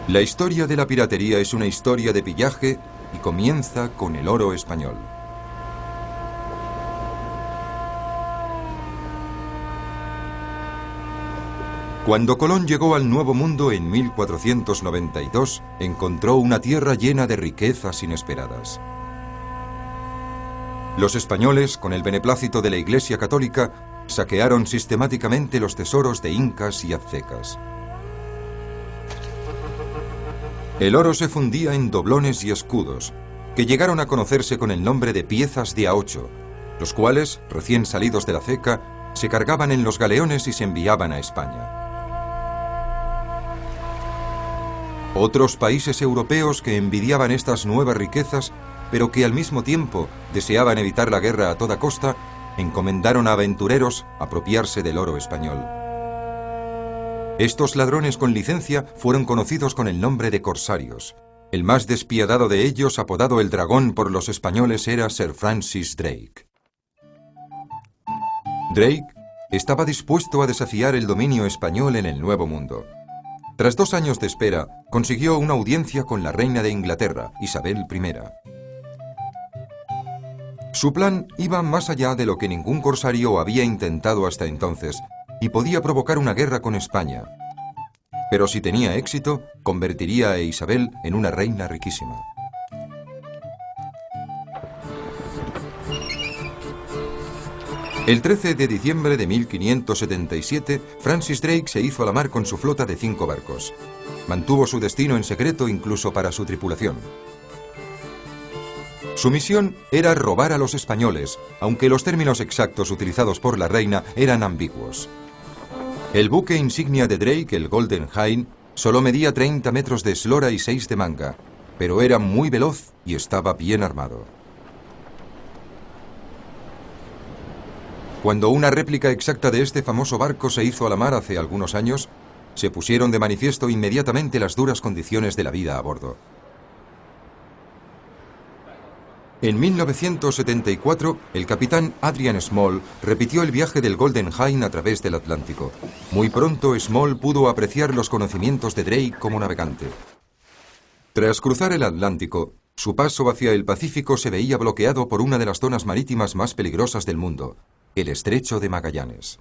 La historia de la piratería es una historia de pillaje y comienza con el oro español. Cuando Colón llegó al Nuevo Mundo en 1492, encontró una tierra llena de riquezas inesperadas. Los españoles, con el beneplácito de la Iglesia Católica, saquearon sistemáticamente los tesoros de incas y aztecas. El oro se fundía en doblones y escudos, que llegaron a conocerse con el nombre de piezas de A8, los cuales, recién salidos de la ceca, se cargaban en los galeones y se enviaban a España. Otros países europeos que envidiaban estas nuevas riquezas, pero que al mismo tiempo deseaban evitar la guerra a toda costa, encomendaron a aventureros apropiarse del oro español. Estos ladrones con licencia fueron conocidos con el nombre de corsarios. El más despiadado de ellos, apodado el Dragón por los españoles, era Sir Francis Drake. Drake estaba dispuesto a desafiar el dominio español en el Nuevo Mundo. Tras 2 años de espera, consiguió una audiencia con la reina de Inglaterra, Isabel I. Su plan iba más allá de lo que ningún corsario había intentado hasta entonces, y podía provocar una guerra con España. Pero si tenía éxito, convertiría a Isabel en una reina riquísima. El 13 de diciembre de 1577, Francis Drake se hizo a la mar con su flota de 5 barcos. Mantuvo su destino en secreto incluso para su tripulación. Su misión era robar a los españoles, aunque los términos exactos utilizados por la reina eran ambiguos. El buque insignia de Drake, el Golden Hind, solo medía 30 metros de eslora y 6 de manga, pero era muy veloz y estaba bien armado. Cuando una réplica exacta de este famoso barco se hizo a la mar hace algunos años, se pusieron de manifiesto inmediatamente las duras condiciones de la vida a bordo. En 1974, el capitán Adrian Small repitió el viaje del Golden Hind a través del Atlántico. Muy pronto, Small pudo apreciar los conocimientos de Drake como navegante. Tras cruzar el Atlántico, su paso hacia el Pacífico se veía bloqueado por una de las zonas marítimas más peligrosas del mundo, el Estrecho de Magallanes.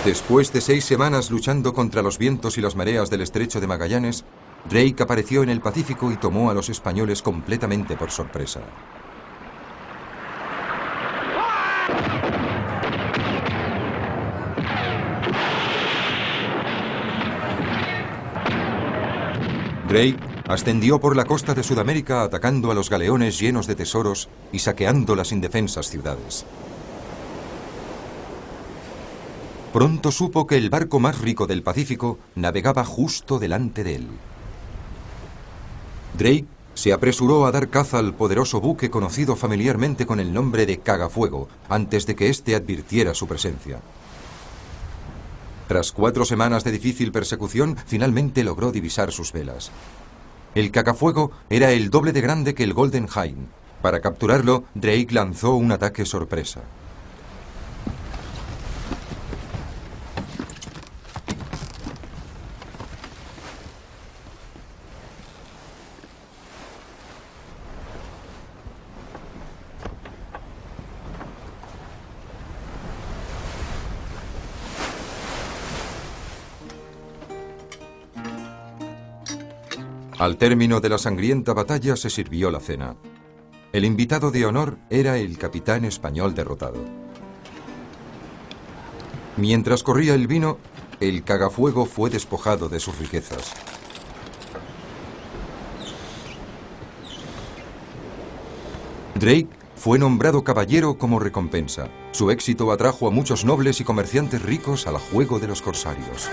Después de 6 semanas luchando contra los vientos y las mareas del Estrecho de Magallanes, Drake apareció en el Pacífico y tomó a los españoles completamente por sorpresa. Drake ascendió por la costa de Sudamérica atacando a los galeones llenos de tesoros y saqueando las indefensas ciudades. Pronto supo que el barco más rico del Pacífico navegaba justo delante de él. Drake se apresuró a dar caza al poderoso buque conocido familiarmente con el nombre de Cagafuego, antes de que éste advirtiera su presencia. Tras 4 semanas de difícil persecución, finalmente logró divisar sus velas. El Cagafuego era el doble de grande que el Golden Hind. Para capturarlo, Drake lanzó un ataque sorpresa. Al término de la sangrienta batalla se sirvió la cena. El invitado de honor era el capitán español derrotado. Mientras corría el vino, el Cagafuego fue despojado de sus riquezas. Drake fue nombrado caballero como recompensa. Su éxito atrajo a muchos nobles y comerciantes ricos al juego de los corsarios.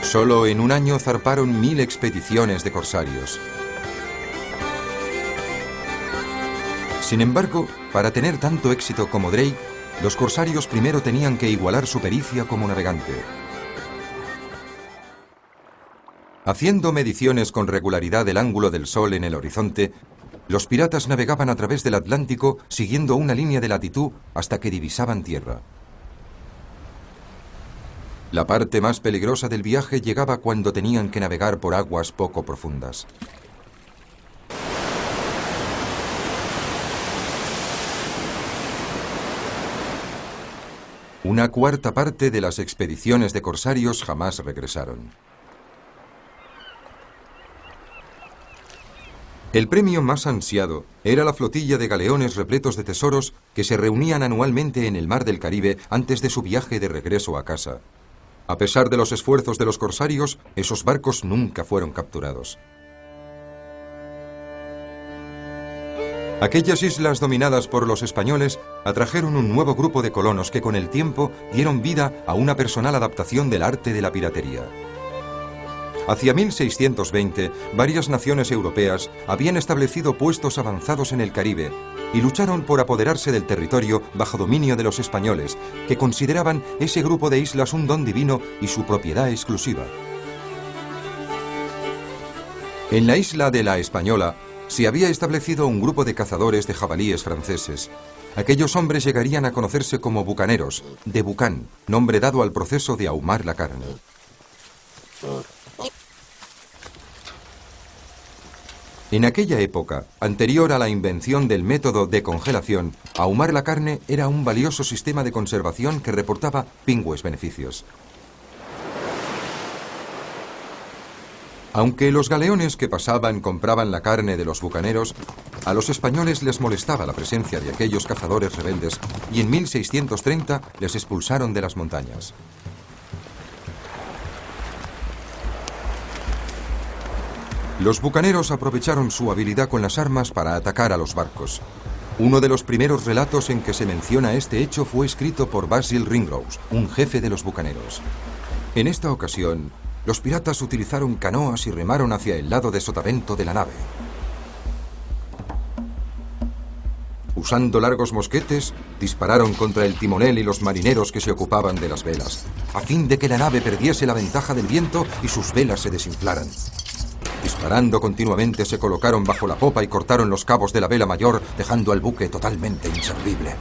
Solo en un año zarparon 1000 expediciones de corsarios. Sin embargo, para tener tanto éxito como Drake, los corsarios primero tenían que igualar su pericia como navegante. Haciendo mediciones con regularidad del ángulo del sol en el horizonte, Los piratas navegaban a través del Atlántico siguiendo una línea de latitud hasta que divisaban tierra. La parte más peligrosa del viaje llegaba cuando tenían que navegar por aguas poco profundas. Una cuarta parte de las expediciones de corsarios jamás regresaron. El premio más ansiado era la flotilla de galeones repletos de tesoros que se reunían anualmente en el mar del Caribe antes de su viaje de regreso a casa. A pesar de los esfuerzos de los corsarios, esos barcos nunca fueron capturados. Aquellas islas dominadas por los españoles atrajeron un nuevo grupo de colonos que con el tiempo dieron vida a una personal adaptación del arte de la piratería. Hacia 1620, varias naciones europeas habían establecido puestos avanzados en el Caribe y lucharon por apoderarse del territorio bajo dominio de los españoles, que consideraban ese grupo de islas un don divino y su propiedad exclusiva. En la isla de La Española se había establecido un grupo de cazadores de jabalíes franceses. Aquellos hombres llegarían a conocerse como bucaneros, de bucán, nombre dado al proceso de ahumar la carne. En aquella época, anterior a la invención del método de congelación, ahumar la carne era un valioso sistema de conservación que reportaba pingües beneficios. Aunque los galeones que pasaban compraban la carne de los bucaneros, a los españoles les molestaba la presencia de aquellos cazadores rebeldes y en 1630 les expulsaron de las montañas. Los bucaneros aprovecharon su habilidad con las armas para atacar a los barcos. Uno de los primeros relatos en que se menciona este hecho fue escrito por Basil Ringrose, un jefe de los bucaneros. En esta ocasión, los piratas utilizaron canoas y remaron hacia el lado de sotavento de la nave. Usando largos mosquetes, dispararon contra el timonel y los marineros que se ocupaban de las velas, a fin de que la nave perdiese la ventaja del viento y sus velas se desinflaran. Disparando continuamente se colocaron bajo la popa y cortaron los cabos de la vela mayor, dejando al buque totalmente inservible.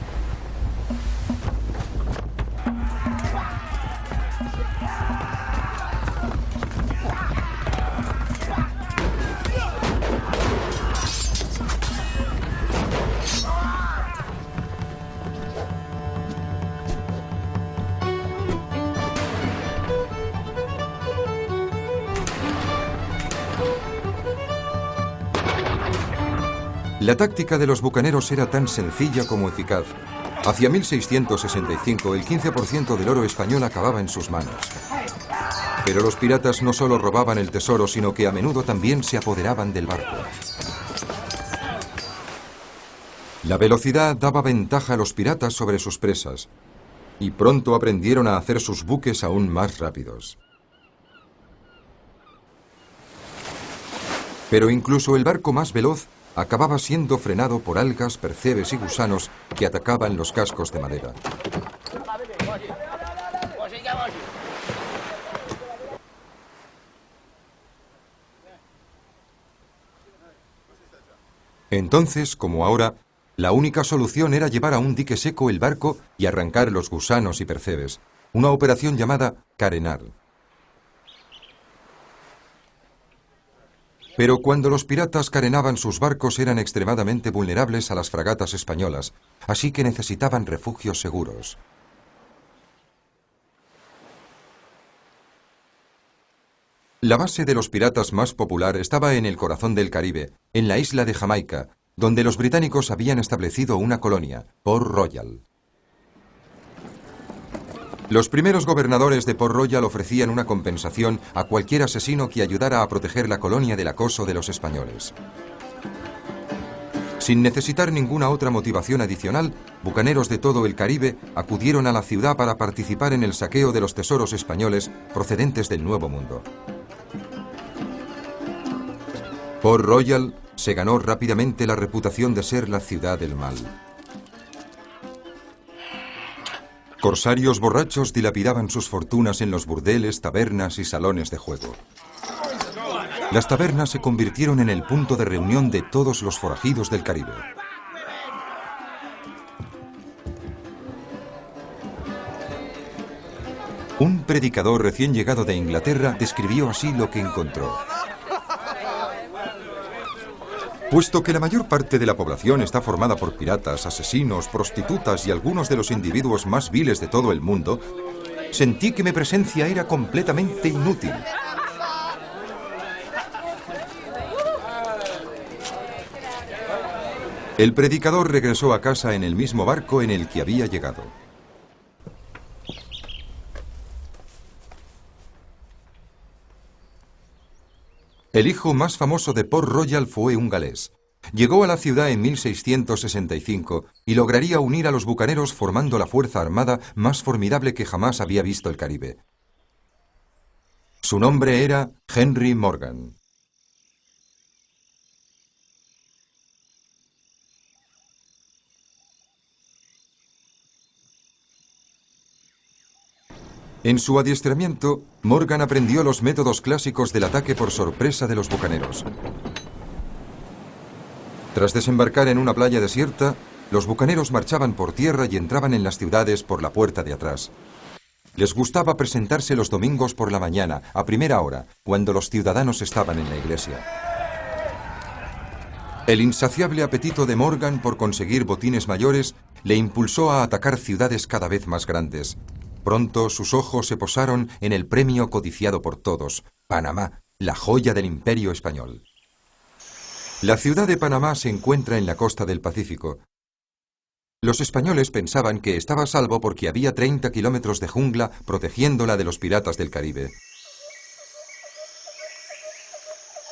La táctica de los bucaneros era tan sencilla como eficaz. Hacia 1665, el 15% del oro español acababa en sus manos. Pero los piratas no solo robaban el tesoro, sino que a menudo también se apoderaban del barco. La velocidad daba ventaja a los piratas sobre sus presas, y pronto aprendieron a hacer sus buques aún más rápidos. Pero incluso el barco más veloz acababa siendo frenado por algas, percebes y gusanos que atacaban los cascos de madera. Entonces, como ahora, la única solución era llevar a un dique seco el barco y arrancar los gusanos y percebes, una operación llamada carenar. Pero cuando los piratas carenaban sus barcos eran extremadamente vulnerables a las fragatas españolas, así que necesitaban refugios seguros. La base de los piratas más popular estaba en el corazón del Caribe, en la isla de Jamaica, donde los británicos habían establecido una colonia, Port Royal. Los primeros gobernadores de Port Royal ofrecían una compensación a cualquier asesino que ayudara a proteger la colonia del acoso de los españoles. Sin necesitar ninguna otra motivación adicional, bucaneros de todo el Caribe acudieron a la ciudad para participar en el saqueo de los tesoros españoles procedentes del Nuevo Mundo. Port Royal se ganó rápidamente la reputación de ser la ciudad del mal. Corsarios borrachos dilapidaban sus fortunas en los burdeles, tabernas y salones de juego. Las tabernas se convirtieron en el punto de reunión de todos los forajidos del Caribe. Un predicador recién llegado de Inglaterra describió así lo que encontró. Puesto que la mayor parte de la población está formada por piratas, asesinos, prostitutas y algunos de los individuos más viles de todo el mundo, sentí que mi presencia era completamente inútil. El predicador regresó a casa en el mismo barco en el que había llegado. El hijo más famoso de Port Royal fue un galés. Llegó a la ciudad en 1665 y lograría unir a los bucaneros formando la fuerza armada más formidable que jamás había visto el Caribe. Su nombre era Henry Morgan. En su adiestramiento, Morgan aprendió los métodos clásicos del ataque por sorpresa de los bucaneros. Tras desembarcar en una playa desierta, los bucaneros marchaban por tierra y entraban en las ciudades por la puerta de atrás. Les gustaba presentarse los domingos por la mañana, a primera hora, cuando los ciudadanos estaban en la iglesia. El insaciable apetito de Morgan por conseguir botines mayores le impulsó a atacar ciudades cada vez más grandes. Pronto sus ojos se posaron en el premio codiciado por todos, Panamá, la joya del Imperio Español. La ciudad de Panamá se encuentra en la costa del Pacífico. Los españoles pensaban que estaba a salvo porque había 30 kilómetros de jungla protegiéndola de los piratas del Caribe.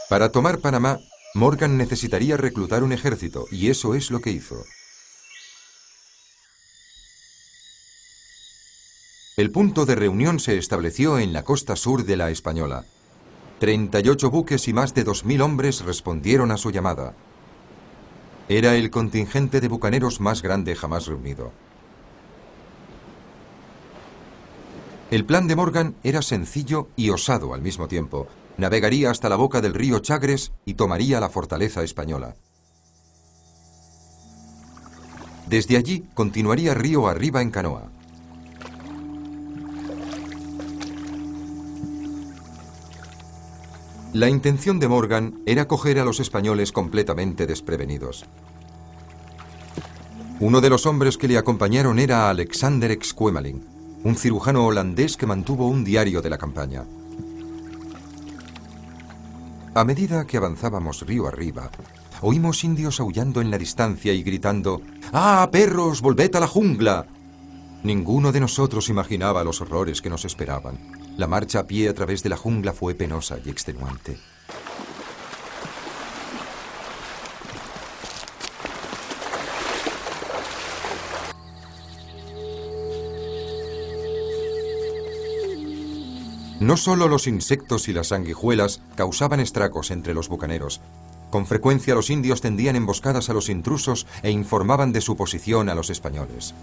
Para tomar Panamá, Morgan necesitaría reclutar un ejército, y eso es lo que hizo. El punto de reunión se estableció en la costa sur de la Española. 38 buques y más de 2000 hombres respondieron a su llamada. Era el contingente de bucaneros más grande jamás reunido. El plan de Morgan era sencillo y osado al mismo tiempo. Navegaría hasta la boca del río Chagres y tomaría la fortaleza española. Desde allí continuaría río arriba en canoa. La intención de Morgan era coger a los españoles completamente desprevenidos. Uno de los hombres que le acompañaron era Alexander Exquemelin, un cirujano holandés que mantuvo un diario de la campaña. A medida que avanzábamos río arriba, oímos indios aullando en la distancia y gritando: ¡Ah, perros, volved a la jungla! Ninguno de nosotros imaginaba los horrores que nos esperaban. La marcha a pie a través de la jungla fue penosa y extenuante. No solo los insectos y las sanguijuelas causaban estragos entre los bucaneros. Con frecuencia los indios tendían emboscadas a los intrusos e informaban de su posición a los españoles.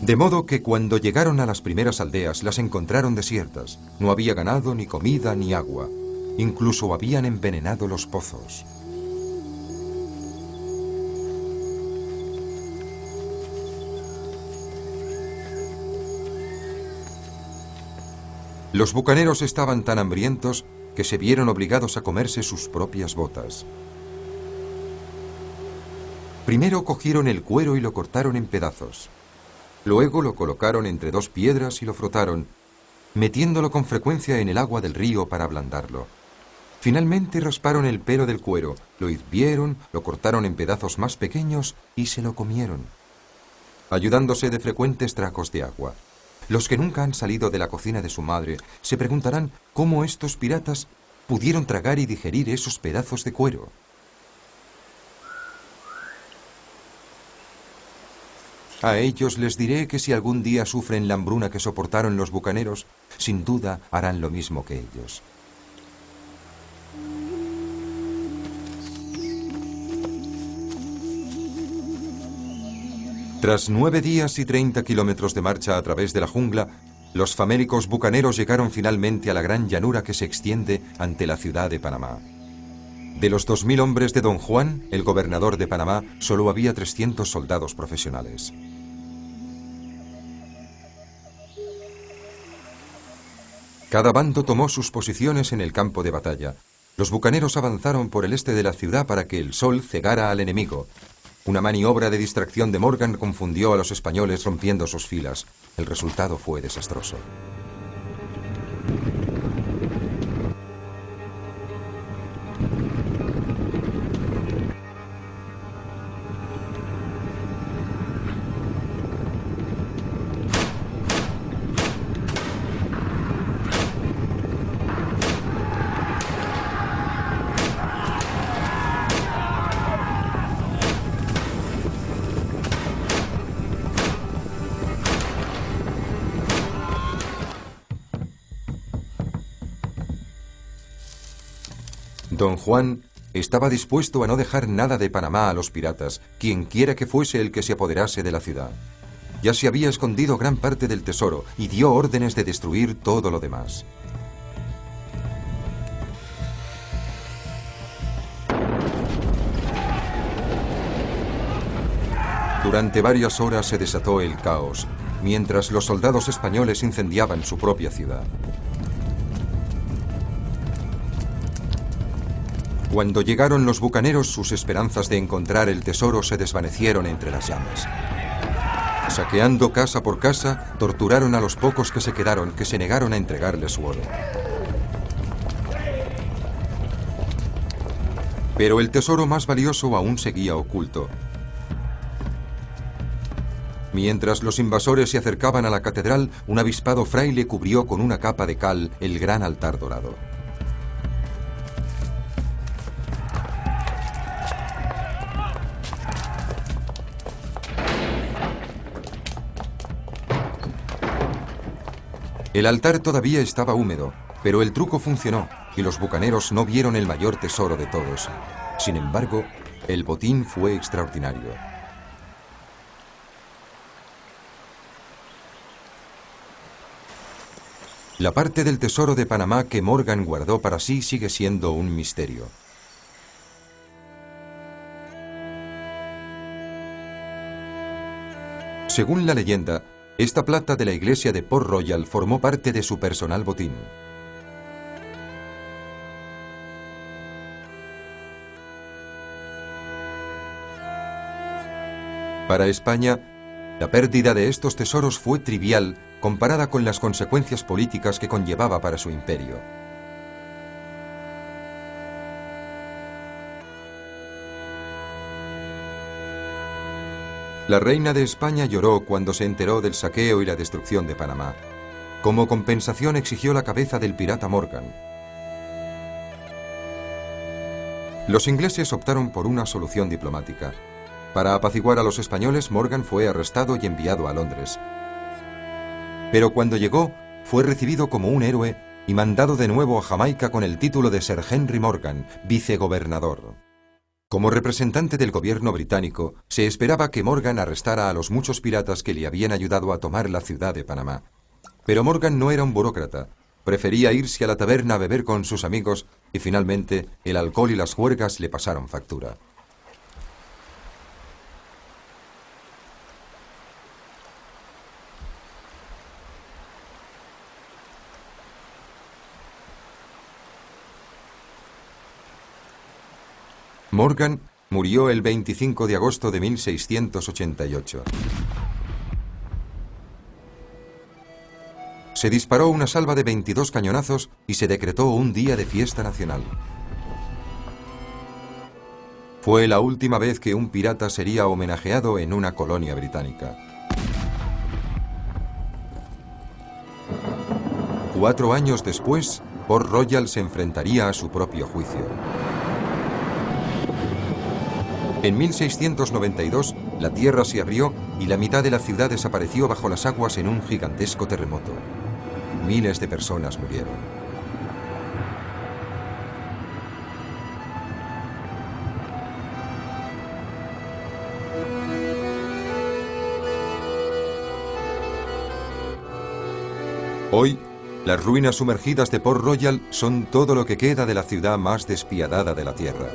De modo que cuando llegaron a las primeras aldeas las encontraron desiertas. No había ganado, ni comida, ni agua. Incluso habían envenenado los pozos. Los bucaneros estaban tan hambrientos que se vieron obligados a comerse sus propias botas. Primero cogieron el cuero y lo cortaron en pedazos. Luego lo colocaron entre dos piedras y lo frotaron, metiéndolo con frecuencia en el agua del río para ablandarlo. Finalmente rasparon el pelo del cuero, lo hirvieron, lo cortaron en pedazos más pequeños y se lo comieron, ayudándose de frecuentes tragos de agua. Los que nunca han salido de la cocina de su madre se preguntarán cómo estos piratas pudieron tragar y digerir esos pedazos de cuero. A ellos les diré que si algún día sufren la hambruna que soportaron los bucaneros, sin duda harán lo mismo que ellos. Tras 9 días y 30 kilómetros de marcha a través de la jungla, Los famélicos bucaneros llegaron finalmente a la gran llanura que se extiende ante la ciudad de Panamá. De los 2000 hombres de Don Juan, el gobernador de Panamá, solo había 300 soldados profesionales. Cada bando tomó sus posiciones en el campo de batalla. Los bucaneros avanzaron por el este de la ciudad para que el sol cegara al enemigo. Una maniobra de distracción de Morgan confundió a los españoles rompiendo sus filas. El resultado fue desastroso. Don Juan estaba dispuesto a no dejar nada de Panamá a los piratas, quienquiera que fuese el que se apoderase de la ciudad. Ya se había escondido gran parte del tesoro y dio órdenes de destruir todo lo demás. Durante varias horas se desató el caos, mientras los soldados españoles incendiaban su propia ciudad. Cuando llegaron los bucaneros, sus esperanzas de encontrar el tesoro se desvanecieron entre las llamas. Saqueando casa por casa, torturaron a los pocos que se quedaron, que se negaron a entregarle su oro. Pero el tesoro más valioso aún seguía oculto. Mientras los invasores se acercaban a la catedral, un avispado fraile cubrió con una capa de cal el gran altar dorado. El altar todavía estaba húmedo, pero el truco funcionó y los bucaneros no vieron el mayor tesoro de todos. Sin embargo, el botín fue extraordinario. La parte del tesoro de Panamá que Morgan guardó para sí sigue siendo un misterio. Según la leyenda, esta plata de la iglesia de Port Royal formó parte de su personal botín. Para España, la pérdida de estos tesoros fue trivial comparada con las consecuencias políticas que conllevaba para su imperio. La reina de España lloró cuando se enteró del saqueo y la destrucción de Panamá. Como compensación exigió la cabeza del pirata Morgan. Los ingleses optaron por una solución diplomática. Para apaciguar a los españoles, Morgan fue arrestado y enviado a Londres. Pero cuando llegó, fue recibido como un héroe y mandado de nuevo a Jamaica con el título de Sir Henry Morgan, vicegobernador. Como representante del gobierno británico, se esperaba que Morgan arrestara a los muchos piratas que le habían ayudado a tomar la ciudad de Panamá. Pero Morgan no era un burócrata. Prefería irse a la taberna a beber con sus amigos y finalmente el alcohol y las juergas le pasaron factura. Morgan murió el 25 de agosto de 1688. Se disparó una salva de 22 cañonazos y se decretó un día de fiesta nacional. Fue la última vez que un pirata sería homenajeado en una colonia británica. 4 años después, Port Royal se enfrentaría a su propio juicio. En 1692, la tierra se abrió y la mitad de la ciudad desapareció bajo las aguas en un gigantesco terremoto. Miles de personas murieron. Hoy, las ruinas sumergidas de Port Royal son todo lo que queda de la ciudad más despiadada de la Tierra.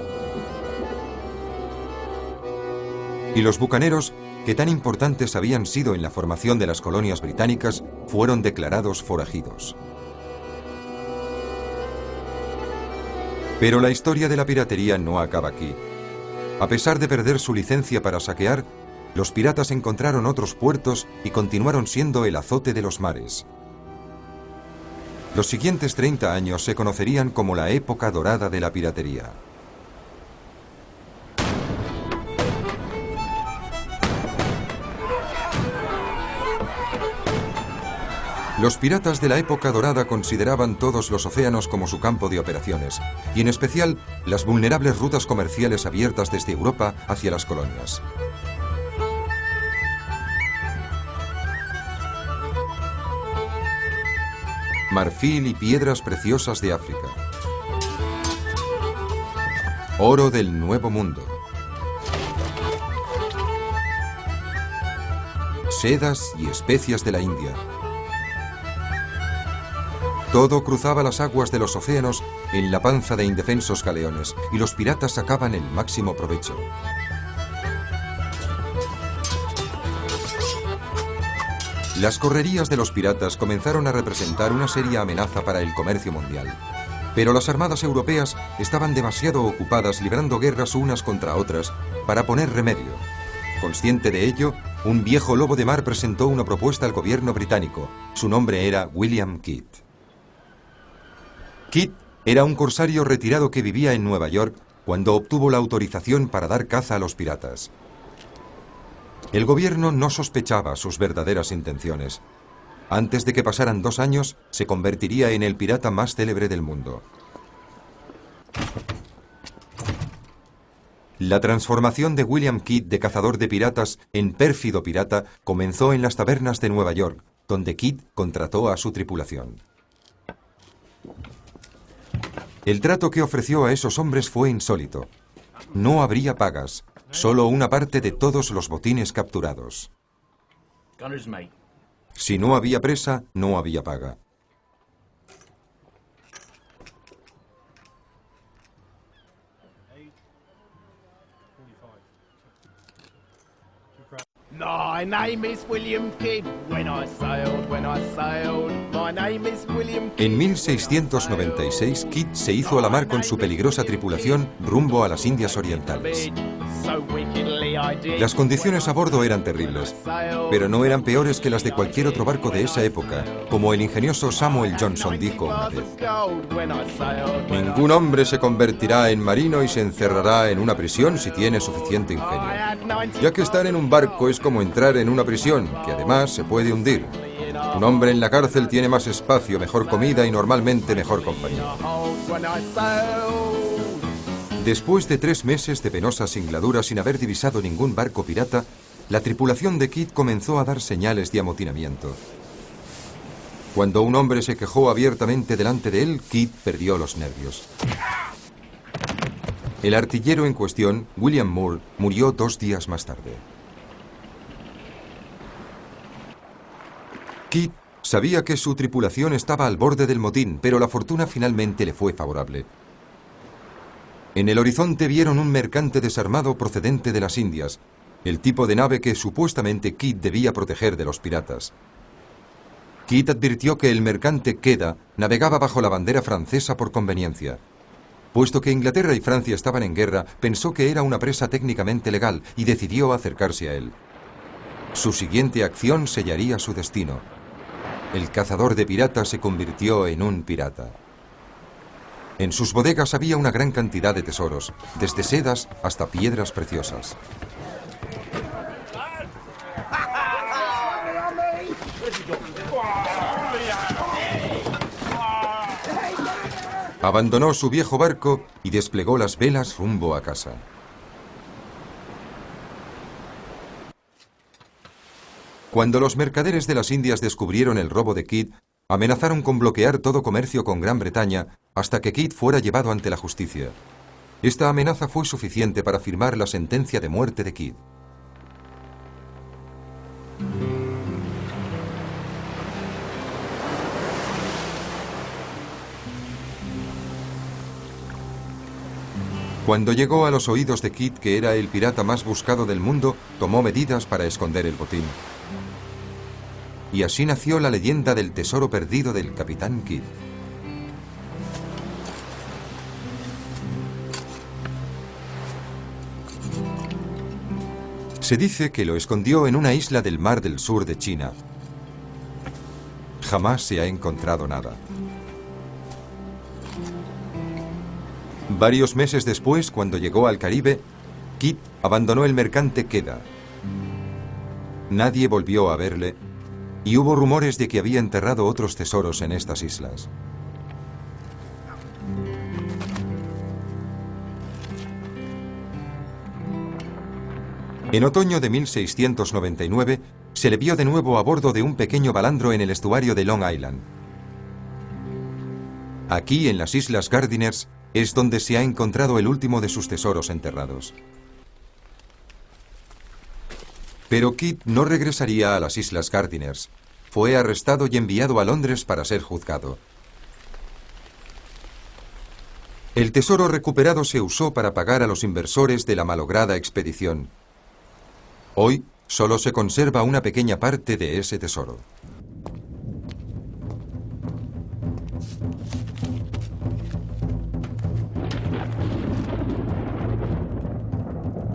Y los bucaneros, que tan importantes habían sido en la formación de las colonias británicas, fueron declarados forajidos. Pero la historia de la piratería no acaba aquí. A pesar de perder su licencia para saquear, los piratas encontraron otros puertos y continuaron siendo el azote de los mares. Los siguientes 30 años se conocerían como la época dorada de la piratería. Los piratas de la época dorada consideraban todos los océanos como su campo de operaciones, y en especial las vulnerables rutas comerciales abiertas desde Europa hacia las colonias. Marfil y piedras preciosas de África. Oro del Nuevo Mundo. Sedas y especias de la India. Todo cruzaba las aguas de los océanos en la panza de indefensos galeones, y los piratas sacaban el máximo provecho. Las correrías de los piratas comenzaron a representar una seria amenaza para el comercio mundial. Pero las armadas europeas estaban demasiado ocupadas librando guerras unas contra otras para poner remedio. Consciente de ello, un viejo lobo de mar presentó una propuesta al gobierno británico. Su nombre era William Kidd. Kidd era un corsario retirado que vivía en Nueva York cuando obtuvo la autorización para dar caza a los piratas. El gobierno no sospechaba sus verdaderas intenciones. Antes de que pasaran 2 años, se convertiría en el pirata más célebre del mundo. La transformación de William Kidd de cazador de piratas en pérfido pirata comenzó en las tabernas de Nueva York, donde Kidd contrató a su tripulación. El trato que ofreció a esos hombres fue insólito. No habría pagas, solo una parte de todos los botines capturados. Si no había presa, no había paga. My name is William Kidd. When I sailed, my name is William Kidd. En 1696, Kidd se hizo a la mar con su peligrosa tripulación rumbo a las Indias Orientales. Las condiciones a bordo eran terribles, pero no eran peores que las de cualquier otro barco de esa época, como el ingenioso Samuel Johnson dijo una vez. Ningún hombre se convertirá en marino y se encerrará en una prisión si tiene suficiente ingenio, ya que estar en un barco es como entrar en una prisión, que además se puede hundir. Un hombre en la cárcel tiene más espacio, mejor comida y normalmente mejor compañía. Después de 3 meses de penosa singladura sin haber divisado ningún barco pirata, la tripulación de Kidd comenzó a dar señales de amotinamiento. Cuando un hombre se quejó abiertamente delante de él, Kidd perdió los nervios. El artillero en cuestión, William Moore, murió 2 días más tarde. Kidd sabía que su tripulación estaba al borde del motín, pero la fortuna finalmente le fue favorable. En el horizonte vieron un mercante desarmado procedente de las Indias, el tipo de nave que supuestamente Kidd debía proteger de los piratas. Kidd advirtió que el mercante Queda navegaba bajo la bandera francesa por conveniencia. Puesto que Inglaterra y Francia estaban en guerra, pensó que era una presa técnicamente legal y decidió acercarse a él. Su siguiente acción sellaría su destino. El cazador de piratas se convirtió en un pirata. En sus bodegas había una gran cantidad de tesoros, desde sedas hasta piedras preciosas. Abandonó su viejo barco y desplegó las velas rumbo a casa. Cuando los mercaderes de las Indias descubrieron el robo de Kidd, amenazaron con bloquear todo comercio con Gran Bretaña hasta que Kidd fuera llevado ante la justicia. Esta amenaza fue suficiente para firmar la sentencia de muerte de Kidd. Cuando llegó a los oídos de Kidd que era el pirata más buscado del mundo, tomó medidas para esconder el botín. Y así nació la leyenda del tesoro perdido del Capitán Kidd. Se dice que lo escondió en una isla del Mar del Sur de China. Jamás se ha encontrado nada. Varios meses después, cuando llegó al Caribe, Kidd abandonó el mercante Queda. Nadie volvió a verle y hubo rumores de que había enterrado otros tesoros en estas islas. En otoño de 1699, se le vio de nuevo a bordo de un pequeño balandro en el estuario de Long Island. Aquí, en las Islas Gardiners, es donde se ha encontrado el último de sus tesoros enterrados. Pero Kidd no regresaría a las Islas Gardiners. Fue arrestado y enviado a Londres para ser juzgado. El tesoro recuperado se usó para pagar a los inversores de la malograda expedición. Hoy solo se conserva una pequeña parte de ese tesoro.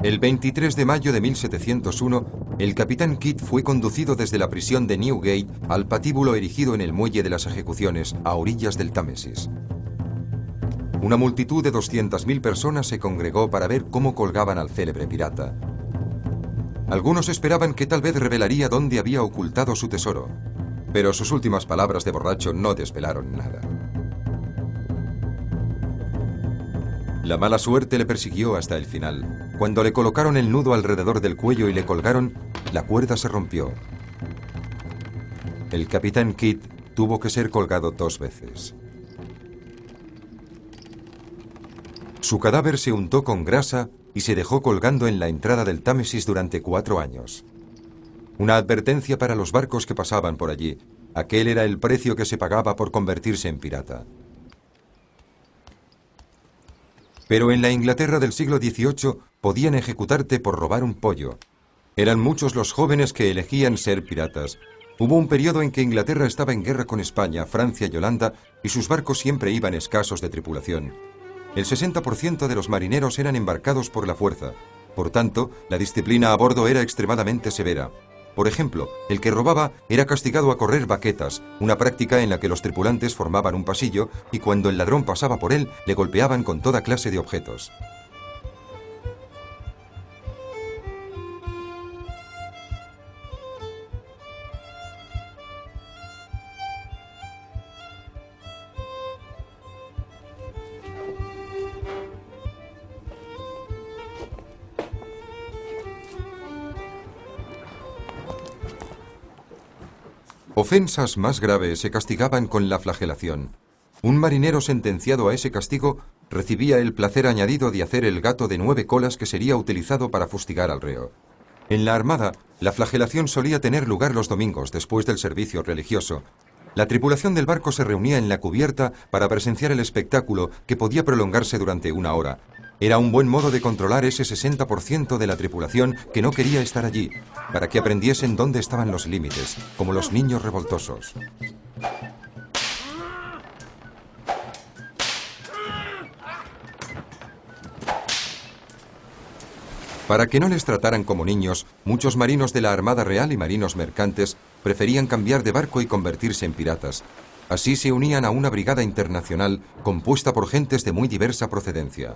El 23 de mayo de 1701, el capitán Kidd fue conducido desde la prisión de Newgate al patíbulo erigido en el muelle de las ejecuciones, a orillas del Támesis. Una multitud de 200.000 personas se congregó para ver cómo colgaban al célebre pirata. Algunos esperaban que tal vez revelaría dónde había ocultado su tesoro, pero sus últimas palabras de borracho no desvelaron nada. La mala suerte le persiguió hasta el final. Cuando le colocaron el nudo alrededor del cuello y le colgaron, la cuerda se rompió. El capitán Kidd tuvo que ser colgado 2 veces. Su cadáver se untó con grasa y se dejó colgando en la entrada del Támesis durante 4 años. Una advertencia para los barcos que pasaban por allí. Aquel era el precio que se pagaba por convertirse en pirata. Pero en la Inglaterra del siglo XVIII podían ejecutarte por robar un pollo. Eran muchos los jóvenes que elegían ser piratas. Hubo un periodo en que Inglaterra estaba en guerra con España, Francia y Holanda, y sus barcos siempre iban escasos de tripulación. El 60% de los marineros eran embarcados por la fuerza. Por tanto, la disciplina a bordo era extremadamente severa. Por ejemplo, el que robaba era castigado a correr baquetas, una práctica en la que los tripulantes formaban un pasillo y cuando el ladrón pasaba por él, le golpeaban con toda clase de objetos. Ofensas más graves se castigaban con la flagelación. Un marinero sentenciado a ese castigo recibía el placer añadido de hacer el gato de 9 colas que sería utilizado para fustigar al reo. En la Armada, la flagelación solía tener lugar los domingos, después del servicio religioso. La tripulación del barco se reunía en la cubierta para presenciar el espectáculo, que podía prolongarse durante 1 hora. Era un buen modo de controlar ese 60% de la tripulación que no quería estar allí, para que aprendiesen dónde estaban los límites, como los niños revoltosos. Para que no les trataran como niños, muchos marinos de la Armada Real y marinos mercantes preferían cambiar de barco y convertirse en piratas. Así se unían a una brigada internacional compuesta por gentes de muy diversa procedencia.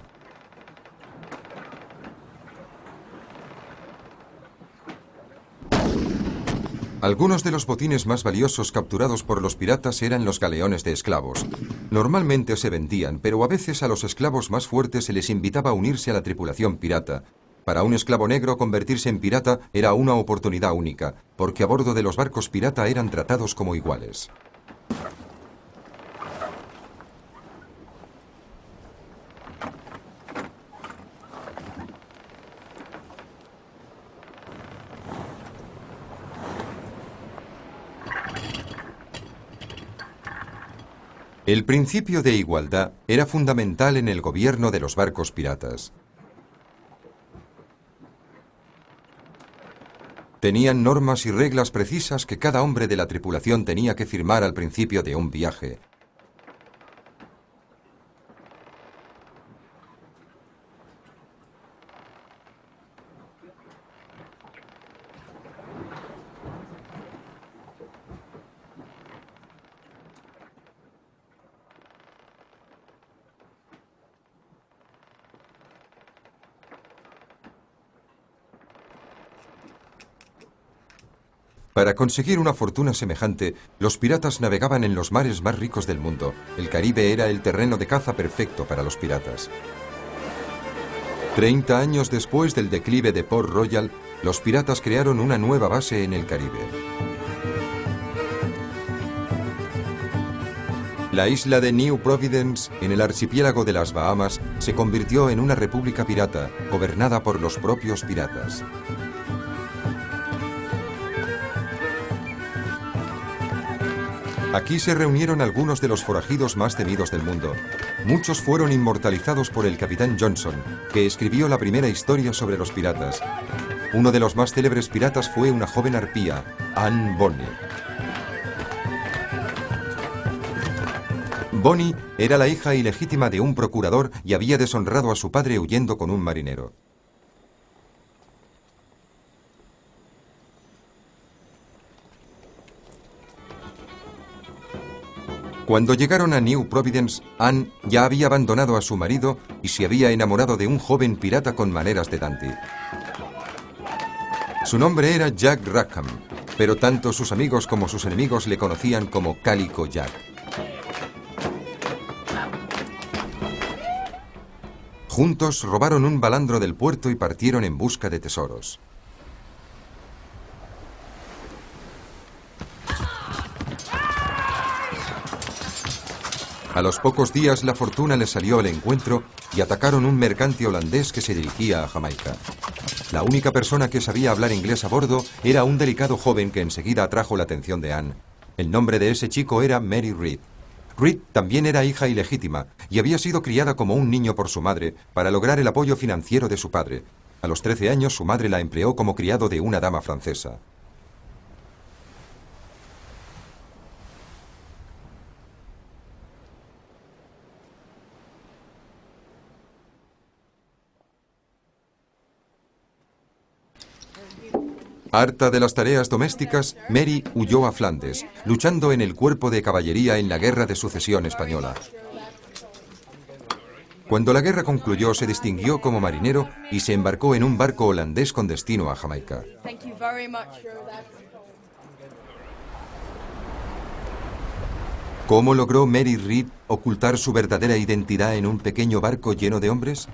Algunos de los botines más valiosos capturados por los piratas eran los galeones de esclavos. Normalmente se vendían, pero a veces a los esclavos más fuertes se les invitaba a unirse a la tripulación pirata. Para un esclavo negro convertirse en pirata era una oportunidad única, porque a bordo de los barcos pirata eran tratados como iguales. El principio de igualdad era fundamental en el gobierno de los barcos piratas. Tenían normas y reglas precisas que cada hombre de la tripulación tenía que firmar al principio de un viaje. Para conseguir una fortuna semejante, los piratas navegaban en los mares más ricos del mundo. El Caribe era el terreno de caza perfecto para los piratas. 30 años después del declive de Port Royal, los piratas crearon una nueva base en el Caribe. La isla de New Providence, en el archipiélago de las Bahamas, se convirtió en una república pirata, gobernada por los propios piratas. Aquí se reunieron algunos de los forajidos más temidos del mundo. Muchos fueron inmortalizados por el capitán Johnson, que escribió la primera historia sobre los piratas. Uno de los más célebres piratas fue una joven arpía, Anne Bonny. Bonny era la hija ilegítima de un procurador y había deshonrado a su padre huyendo con un marinero. Cuando llegaron a New Providence, Anne ya había abandonado a su marido y se había enamorado de un joven pirata con maneras de dandy. Su nombre era Jack Rackham, pero tanto sus amigos como sus enemigos le conocían como Cálico Jack. Juntos robaron un balandro del puerto y partieron en busca de tesoros. A los pocos días la fortuna les salió al encuentro y atacaron un mercante holandés que se dirigía a Jamaica. La única persona que sabía hablar inglés a bordo era un delicado joven que enseguida atrajo la atención de Anne. El nombre de ese chico era Mary Read. Read también era hija ilegítima y había sido criada como un niño por su madre para lograr el apoyo financiero de su padre. A los 13 años su madre la empleó como criado de una dama francesa. Harta de las tareas domésticas, Mary huyó a Flandes, luchando en el cuerpo de caballería en la Guerra de Sucesión Española. Cuando la guerra concluyó, se distinguió como marinero y se embarcó en un barco holandés con destino a Jamaica. ¿Cómo logró Mary Read ocultar su verdadera identidad en un pequeño barco lleno de hombres?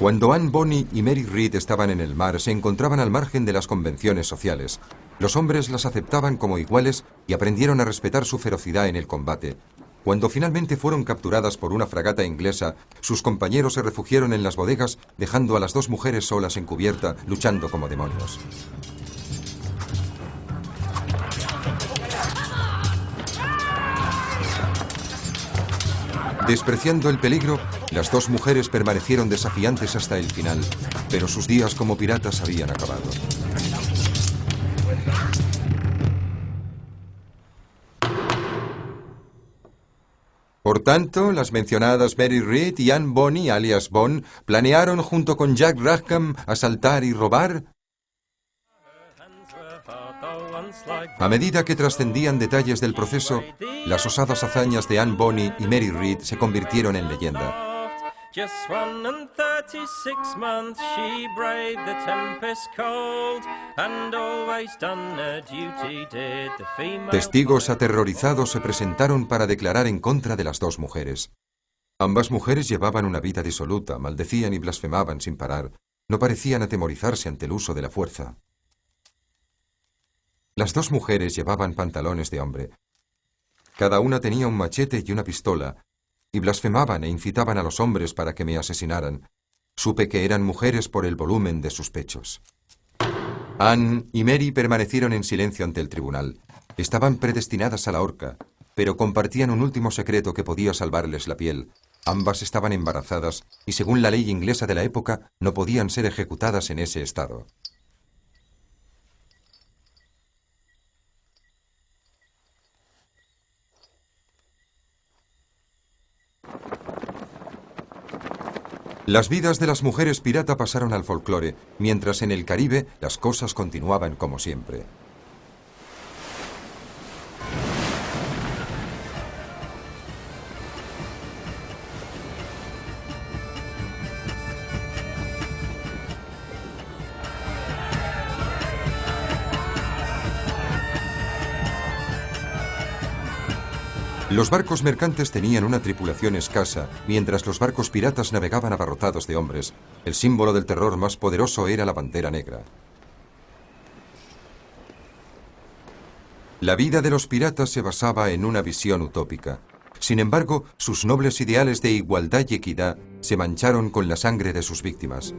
Cuando Anne Bonny y Mary Read estaban en el mar, se encontraban al margen de las convenciones sociales. Los hombres las aceptaban como iguales y aprendieron a respetar su ferocidad en el combate. Cuando finalmente fueron capturadas por una fragata inglesa, sus compañeros se refugiaron en las bodegas, dejando a las dos mujeres solas en cubierta, luchando como demonios. Despreciando el peligro, las dos mujeres permanecieron desafiantes hasta el final, pero sus días como piratas habían acabado. Por tanto, las mencionadas Mary Read y Anne Bonny, alias Bon, planearon junto con Jack Rackham asaltar y robar. A medida que trascendían detalles del proceso, las osadas hazañas de Anne Bonny y Mary Read se convirtieron en leyenda. Testigos aterrorizados se presentaron para declarar en contra de las dos mujeres. Ambas mujeres llevaban una vida disoluta, maldecían y blasfemaban sin parar. No parecían atemorizarse ante el uso de la fuerza. Las dos mujeres llevaban pantalones de hombre. Cada una tenía un machete y una pistola, y blasfemaban e incitaban a los hombres para que me asesinaran. Supe que eran mujeres por el volumen de sus pechos. Anne y Mary permanecieron en silencio ante el tribunal. Estaban predestinadas a la horca, pero compartían un último secreto que podía salvarles la piel. Ambas estaban embarazadas y, según la ley inglesa de la época, no podían ser ejecutadas en ese estado. Las vidas de las mujeres pirata pasaron al folclore, mientras en el Caribe las cosas continuaban como siempre. Los barcos mercantes tenían una tripulación escasa, mientras los barcos piratas navegaban abarrotados de hombres. El símbolo del terror más poderoso era la pantera negra. La vida de los piratas se basaba en una visión utópica. Sin embargo, sus nobles ideales de igualdad y equidad se mancharon con la sangre de sus víctimas.